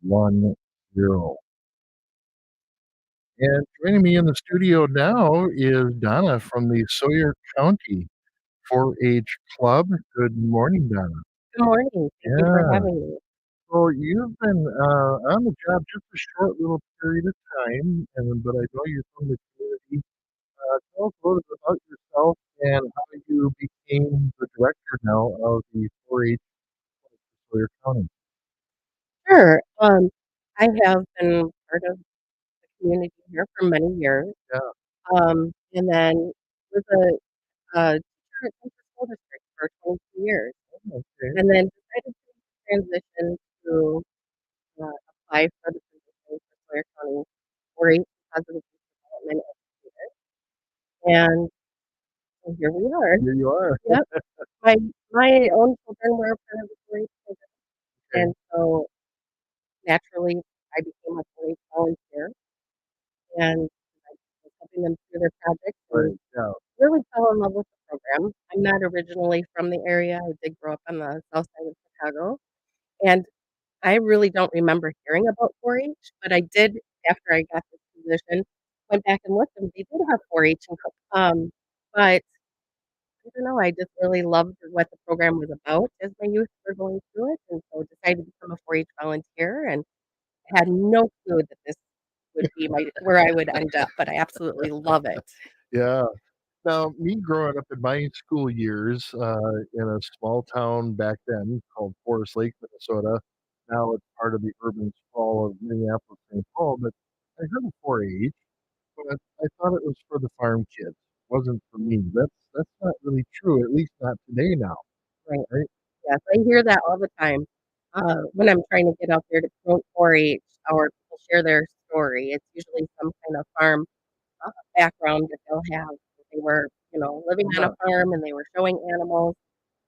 10. And joining me in the studio now is Donna from the Sawyer County 4-H Club. Good morning, Donna. Good morning. Thank you for Yeah. having me. So you've been on the job just a short little period of time, but I know you're from the community. Tell us a little bit about yourself and how you became the director now of the 4-H Club for Sawyer County. Sure. I have been part of the community here for many years. Yeah. And then was a teacher at Central School District for 22 years. Okay. And then decided to transition to apply for the position for Sawyer County 4-H Positive Youth Development Educator. And so here we are. Here you are. Yep. My my own children were a part of the 4-H program. Okay. And so naturally I became a 4-H volunteer and I was helping them through their projects and Right. Yeah. really fell in love with the program. I'm not originally from the area. I did grow up on the south side of Chicago, and I really don't remember hearing about 4-H, but I did after I got this position, went back and looked, and they did have 4-H but I don't know, I just really loved what the program was about as my youth were going through it, and so decided to become a 4-H volunteer and had no clue that this would be my where I would end up, but I absolutely love it. Yeah. Now, me growing up in my school years, in a small town back then called Forest Lake, Minnesota. Now it's part of the urban sprawl of Minneapolis, St. Paul, but I heard of 4-H, but I thought it was for the farm kids. It wasn't for me. That's not really true, at least not today now, Right. right? Yes, I hear that all the time. When I'm trying to get out there to promote 4-H or people share their story, it's usually some kind of farm background that they'll have. They were, living on a Yeah, farm and they were showing animals,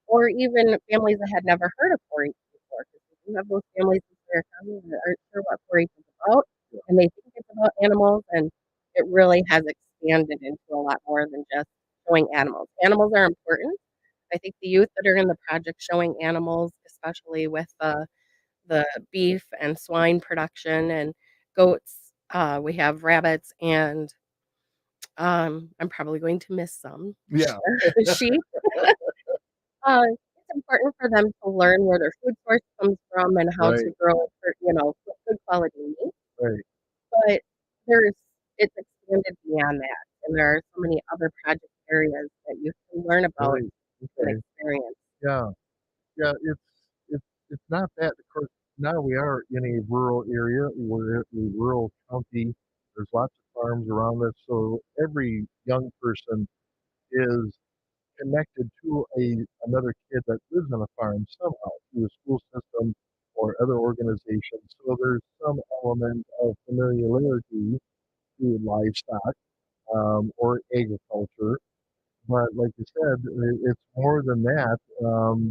or even families that had never heard of 4-H before. Because we do have those families in Sawyer County that aren't sure what 4-H is about, yeah, and they think it's about animals, and it really has expanded into a lot more than just showing animals. Animals are important. I think the youth that are in the project showing animals, especially with the beef and swine production and goats, we have rabbits and I'm probably going to miss some yeah, sheep. It's important for them to learn where their food source comes from and how right, to grow, good quality meat. right, But there's it's expanded beyond that, and there are so many other project areas that you can learn about right. and Okay, experience. yeah. Yeah, it's it's not that. Of course, now we are in a rural area. We're a rural county. There's lots of farms around us, so every young person is connected to a another kid that lives on a farm somehow through the school system or other organizations. So there's some element of familiarity to livestock or agriculture. But like you said, it's more than that.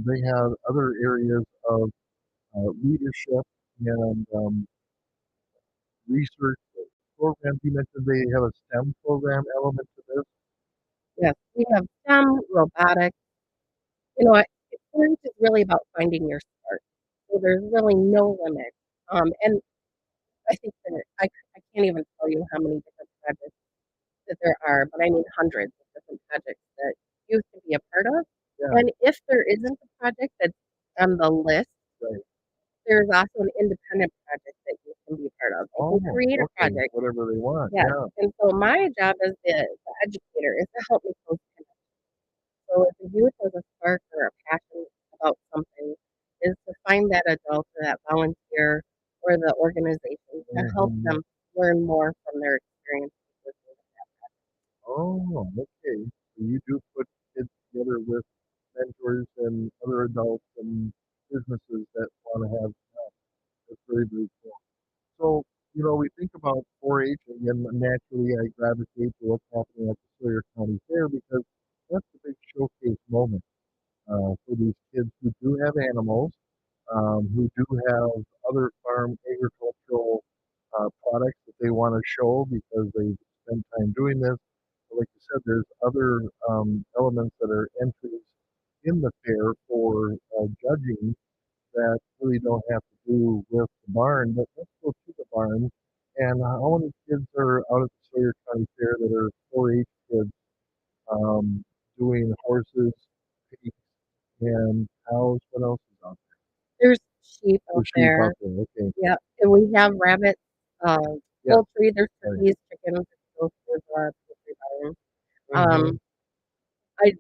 They have other areas of leadership and research programs. You mentioned they have a STEM program element to this. Yes, we have STEM, robotics. You know what? Experience is really about finding your spark. So there's really no limit. And I think that I can't even tell you how many different projects that there are, but I mean hundreds of different projects that you can be a part of. Yeah, And if there isn't a project that's on the list, right. there's also an independent project that you can be a part of. They can Oh, create a okay. project. Whatever they want. Yes. Yeah. And so my job as the educator is to help me close connections. So if a youth has a spark or a passion about something, is to find that adult or that volunteer or the organization to help Hmm. them learn more from their experiences with it. Oh, okay. So you do put kids together with mentors and other adults and businesses that want to have that's very, very cool. So, we think about 4-H, and naturally I gravitate to what's happening at the Sawyer County Fair because that's the big showcase moment for these kids who do have animals, who do have other farm agricultural products that they want to show because they spend time doing this. But like you said, there's other elements that are entries in the fair for judging that really don't have to do do with the barn, but let's go to the barn. And how many kids are out at the Sawyer County Fair that are 4-H kids um, doing horses, pigs, and cows? What else is out There's sheep there? out Oh, sheep there. out there. Okay. Yep, and we have rabbits, Yeah. poultry, there's Right. turkeys, chickens, that go through the poultry barn. Mm-hmm. I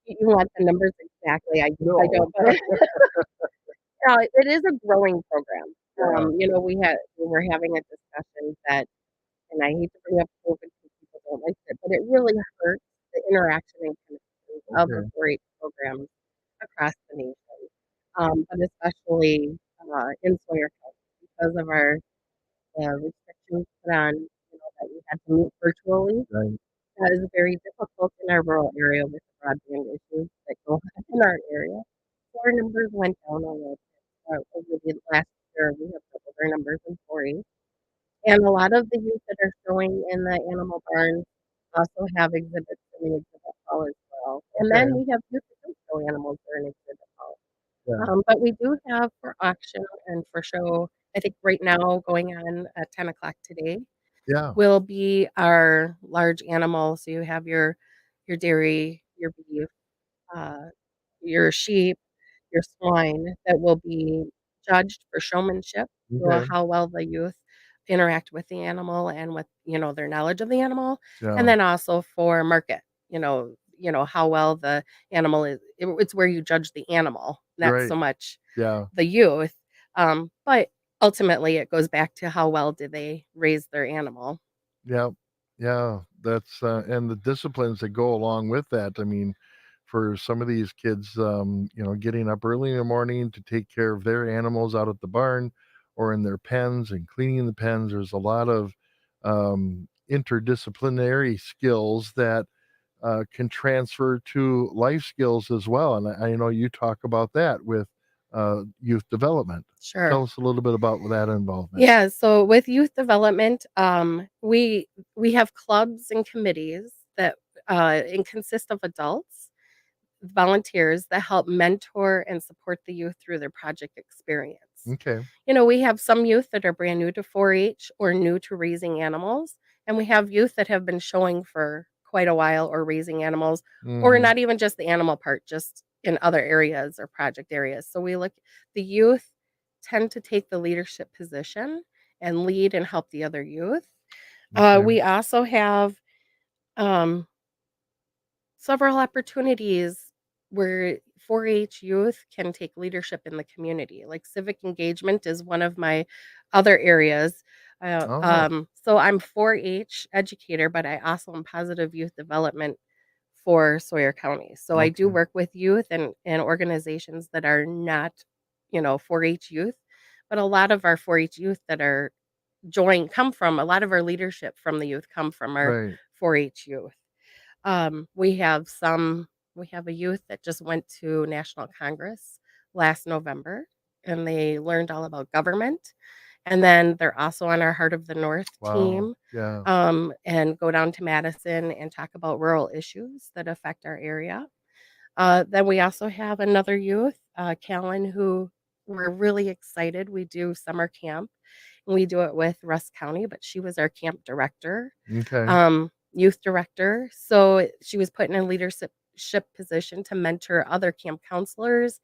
you want the numbers exactly, I No. don't, but it is a growing program. Yeah. We were having a discussion that, and I hate to bring up COVID because people don't like it, but it really hurts the interaction and connections of the Okay. 4-H programs across the nation, but especially, in Sawyer County because of our, restrictions put on, that we had to meet virtually. Right. That is very difficult in our rural area with the broadband issues that go on in our area. So our numbers went down a little bit, over the last year. We have doubled our numbers in 4-H. And a lot of the youth that are showing in the animal barns also have exhibits in the exhibit hall as well. And then Okay. we have youth that don't show animals during exhibit hall. Yeah. But we do have for auction and for show, I think right now going on at 10 o'clock today Yeah. will be our large animal. So you have your dairy, your beef, uh, your sheep, your swine that will be judged for showmanship, so Okay. how well the youth interact with the animal and with, their knowledge of the animal, and Yeah. then also for market, how well the animal is it's where you judge the animal, not Right. so much Yeah. the youth, but ultimately it goes back to how well did they raise their animal. Yeah. Yeah. That's and the disciplines that go along with that. I mean, for some of these kids, getting up early in the morning to take care of their animals out at the barn or in their pens and cleaning the pens, there's a lot of interdisciplinary skills that can transfer to life skills as well. And I know you talk about that with youth development. Sure. Tell us a little bit about that involvement. Yeah, so with youth development, we have clubs and committees that and consist of adults, volunteers that help mentor and support the youth through their project experience. Okay. We have some youth that are brand new to 4-H or new to raising animals, and we have youth that have been showing for quite a while or raising animals, or Hmm. not even just the animal part, just in other areas or project areas. So the youth tend to take the leadership position and lead and help the other youth. Okay. We also have um, several opportunities where 4-H youth can take leadership in the community. Like civic engagement is one of my other areas. Oh, So I'm 4-H educator, but I also am positive youth development for Sawyer County. So I do okay. work with youth and organizations that are not, 4-H youth, but a lot of our 4-H youth that are come from a lot of our leadership from the youth come from our Right. 4-H youth. Um, we have some we have a youth that just went to National Congress last November, and they learned all about government, and then they're also on our Heart of the North Wow. team, Yeah. and go down to Madison and talk about rural issues that affect our area. Then we also have another youth, Callan, who we're really excited. We do summer camp, and we do it with Russ County, but she was our camp director, Okay. youth director. So she was put in a leadership position to mentor other camp counselors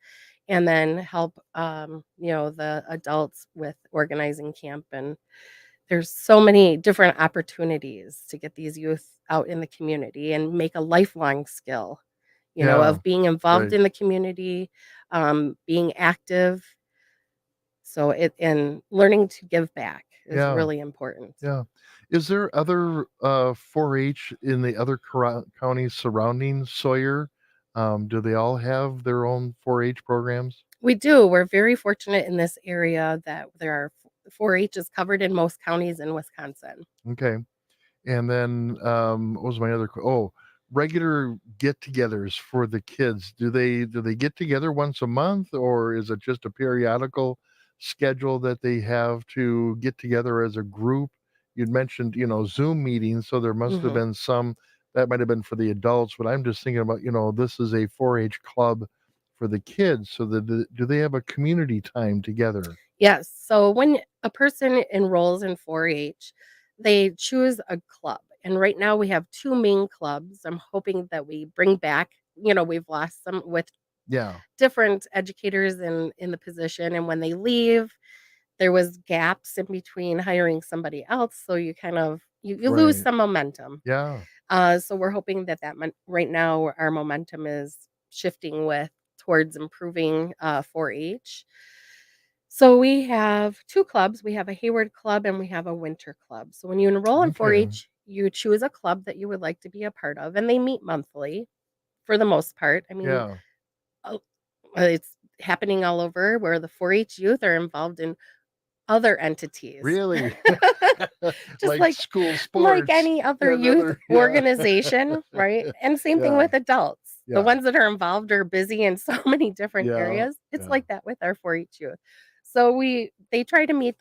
and then help, the adults with organizing camp. And there's so many different opportunities to get these youth out in the community and make a lifelong skill, Yeah. of being involved Right. in the community, being active. So it and learning to give back is Yeah. really important. Yeah. Is there other 4-H in the other counties surrounding Sawyer? Do they all have their own 4-H programs? We do. We're very fortunate in this area that there are 4-H is covered in most counties in Wisconsin. Okay. And then, what was my other regular get-togethers for the kids. Do they get together once a month, or is it just a periodical schedule that they have to get together as a group? You'd mentioned, Zoom meetings, so there must have Mhm. been some that might have been for the adults, but I'm just thinking about, this is a 4-H club for the kids, so that do they have a community time together? Yes. So when a person enrolls in 4-H, they choose a club. And right now we have 2 main clubs. I'm hoping that we bring back, we've lost some with Yeah, different educators in the position, and when they leave, there was gaps in between hiring somebody else, so you kind of you lose right. some momentum. Yeah, So we're hoping that right now our momentum is shifting with towards improving 4-H. So we have 2 clubs. We have a Hayward club and we have a winter club. So when you enroll in okay. 4-H, you choose a club that you would like to be a part of, and they meet monthly for the most part. I mean, Yeah, uh, it's happening all over where the 4-H youth are involved in other entities. really? Just Like like school like sports any other and youth other yeah. organization, right? And same thing Yeah, with adults. The yeah, ones that are involved are busy in so many different yeah, areas. It's yeah. like that with our 4-H youth. So the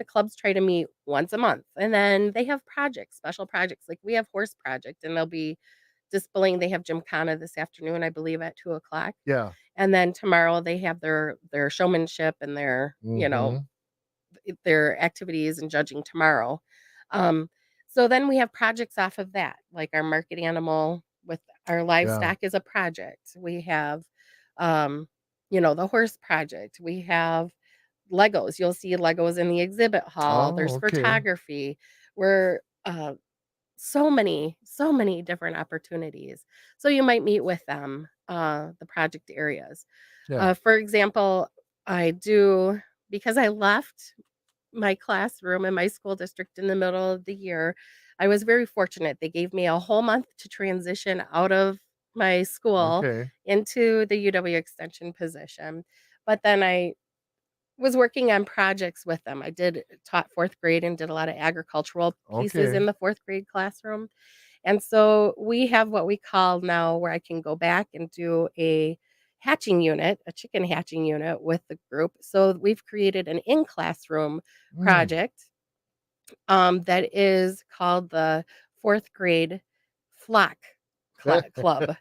clubs try to meet once a month, and then they have projects, special projects. Like we have horse project, and they'll be displaying. They have gymkhana this afternoon, I believe, at 2 o'clock. Yeah. And then tomorrow they have their showmanship and Mhm. their activities and judging tomorrow. Um, so then we have projects off of that, like our market animal with our Yeah. livestock is a project. We have, um, the horse project. We have Legos. You'll see Legos in the exhibit hall. Oh, There's okay. photography. We're so many different opportunities. So you might meet with them, the project areas. Yeah. For example, I do because I left my classroom in my school district in the middle of the year. I was very fortunate. They gave me a whole month to transition out of my school Okay. into the UW extension position. But then I was working on projects with them. I did taught 4th grade and did a lot of agricultural pieces in Okay. the 4th grade classroom. And so we have what we call now where I can go back and do a chicken hatching unit with the group. So we've created an in classroom Mm. project that is called the 4th grade flock club.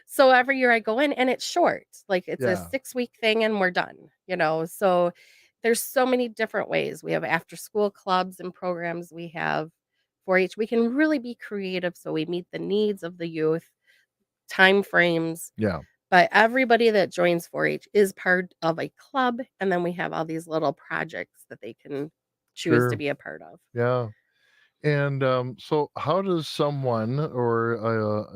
So every year I go in and it's short, like it's a Yeah. 6-week thing and we're done. So there's so many different ways. We have after school clubs and programs. We have 4-H. We can really be creative so we meet the needs of the youth, time frames. Yeah. But everybody that joins 4-H is part of a club, and then we have all these little projects that they can choose to Sure. be a part of. Yeah. And so, how does someone or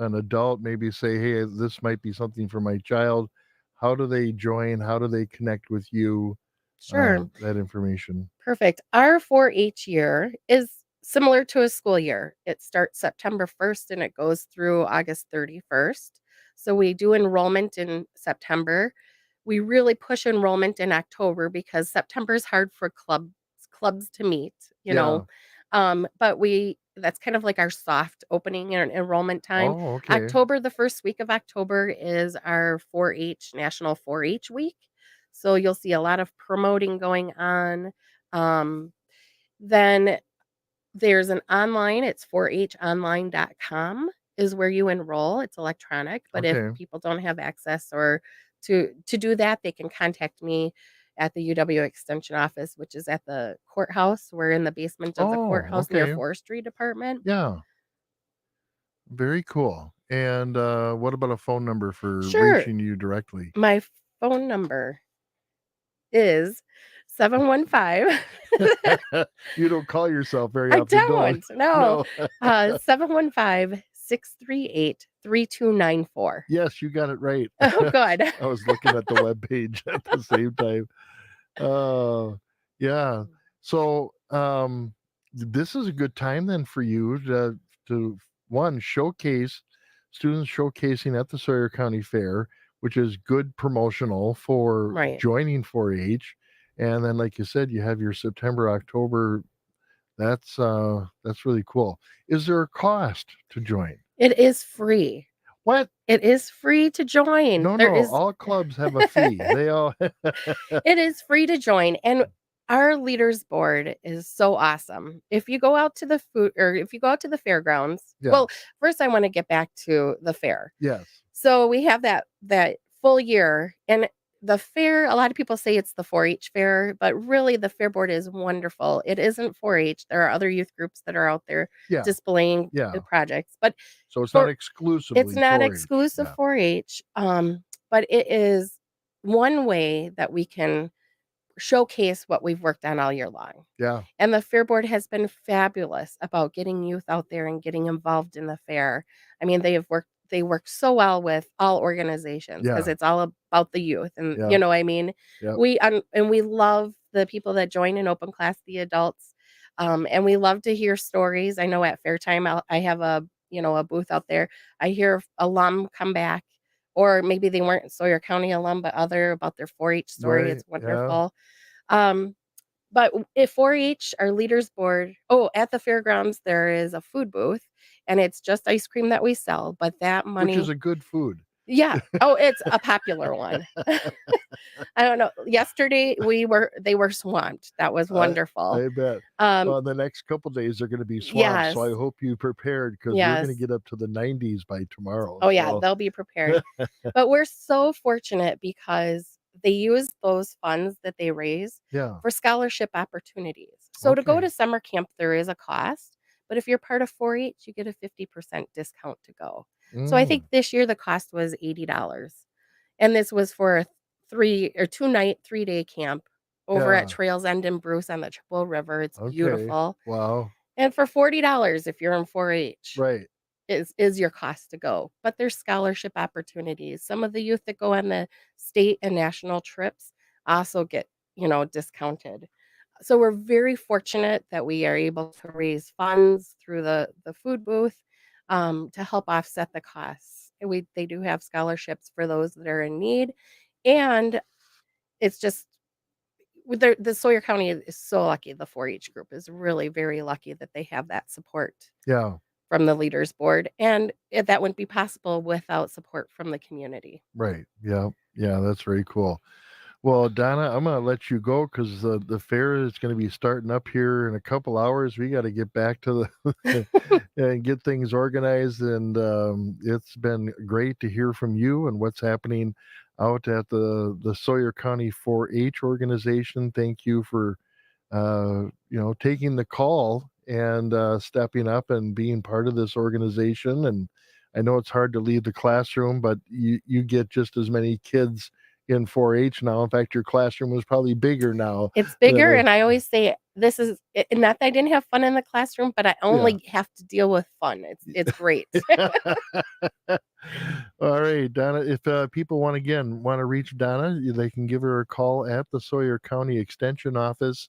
an adult maybe say, "Hey, this might be something for my child"? How do they join? How do they connect with you? Sure. That information. Perfect. Our 4-H year is similar to a school year. It starts September 1st and it goes through August 31st. So we do enrollment in September. We really push enrollment in October because September is hard for clubs to meet, you Yeah. know. But we that's kind of like our soft opening and enrollment time. Oh, okay. October, the first week of October is our 4-H National 4-H week. So you'll see a lot of promoting going on. Um, then there's an online, it's 4honline.com is where you enroll. It's electronic, but if Okay. people don't have access or to do that, they can contact me at the UW Extension office, which is at the courthouse. We're in the basement of the Oh, courthouse near okay. Forestry Department. Yeah. Very cool. And what about a phone number for Sure. reaching you directly? My phone number is 715 You don't call yourself very I often, don't don't, no. no. 715-638-3294. Yes, you got it right. Oh, good. I was looking at the web page at the same time. Oh, yeah. So, this is a good time then for you to one, showcase students showcasing at the Sawyer County Fair, which is good promotional for Right. joining 4-H. And then, like you said, you have your September, October. That's really cool. Is there a cost to join? It is free. What? It is free to join. No, There no. is All clubs have a fee. They all. It is free to join, and our leaders board is so awesome. If you go out to the food or if you go out to the fairgrounds Yeah. well, first I wanna get back to the fair. Yes. So we have that full year, and the fair, a lot of people say it's the 4-H fair, but really the fair board is wonderful. It isn't 4-H. There are other youth groups that are out there Yeah, displaying yeah. projects, but So it's not for it's exclusively not 4-H. exclusive Yeah, 4-H, but it is one way that we can showcase what we've worked on all year long. yeah, And the fair board has been fabulous about getting youth out there and getting involved in the fair. I mean, they work so well with all organizations because yeah, it's all about the youth and yeah, I mean, yeah. and we love the people that join in open class, the adults. And we love to hear stories. I know at fair time I have a booth out there. I hear alum come back or maybe they weren't Sawyer County alum but other about their 4-H story. Right, It's yeah, wonderful. Um, but if 4-H, our leaders board at the fairgrounds, there is a food booth, and it's just ice cream that we sell, but that which is money. a good food. Yeah. Oh, it's a popular one. I don't know. Yesterday, they were swamped. That was I wonderful. I bet. Um, Well, the next couple days are gonna be swamped, so yes, I hope you prepared because 'cause we're gonna yes. get up to the 90s by tomorrow, Oh, yeah, so they'll be prepared. But we're so fortunate because they use those funds that they raise yeah, for scholarship opportunities. So to go okay. to summer camp, there is a cost, but if you're part of 4-H, you get a 50% discount to go. So I think Mm, this year the cost was $80. And this was for a 2-night, 3-day camp over at yeah, Trails End in Bruce on the Chippewa River. It's okay. beautiful. Wow. And for $40 if you're in 4-H Right. is your cost to go, but there's scholarship opportunities. Some of the youth that go on the state and national trips also get, discounted. So we're very fortunate that we are able to raise funds through the food booth to help offset the costs. And they do have scholarships for those that are in need, and it's just the Sawyer County is so lucky. The 4-H group is really very lucky that they have that support Yeah, from the leaders board, and that wouldn't be possible without support from the community. right. Yeah, yeah, that's very cool. Well, Donna, I'm gonna let you go because the fair is gonna be starting up here in a couple hours. We gotta get back to the and get things organized, and, it's been great to hear from you and what's happening out at the Sawyer County 4-H organization. Thank you for taking the call and stepping up and being part of this organization. And I know it's hard to leave the classroom, but you get just as many kids in 4-H now. In fact, your classroom is probably bigger now It's than bigger, it. and I always say this is not that I didn't have fun in the classroom, but I Yeah. only have to deal with fun. It's great. All right, Donna. If people want to reach Donna, they can give her a call at the Sawyer County Extension Office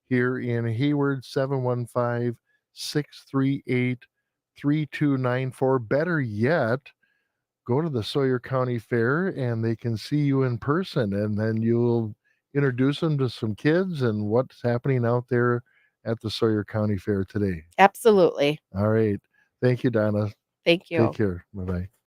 here in Hayward, 715-638-3294. Better yet, go to the Sawyer County Fair and they can see you in person, and then you'll introduce them to some kids and what's happening out there at the Sawyer County Fair today. Absolutely. All right. Thank you, Donna. Thank Take you. care. Bye bye.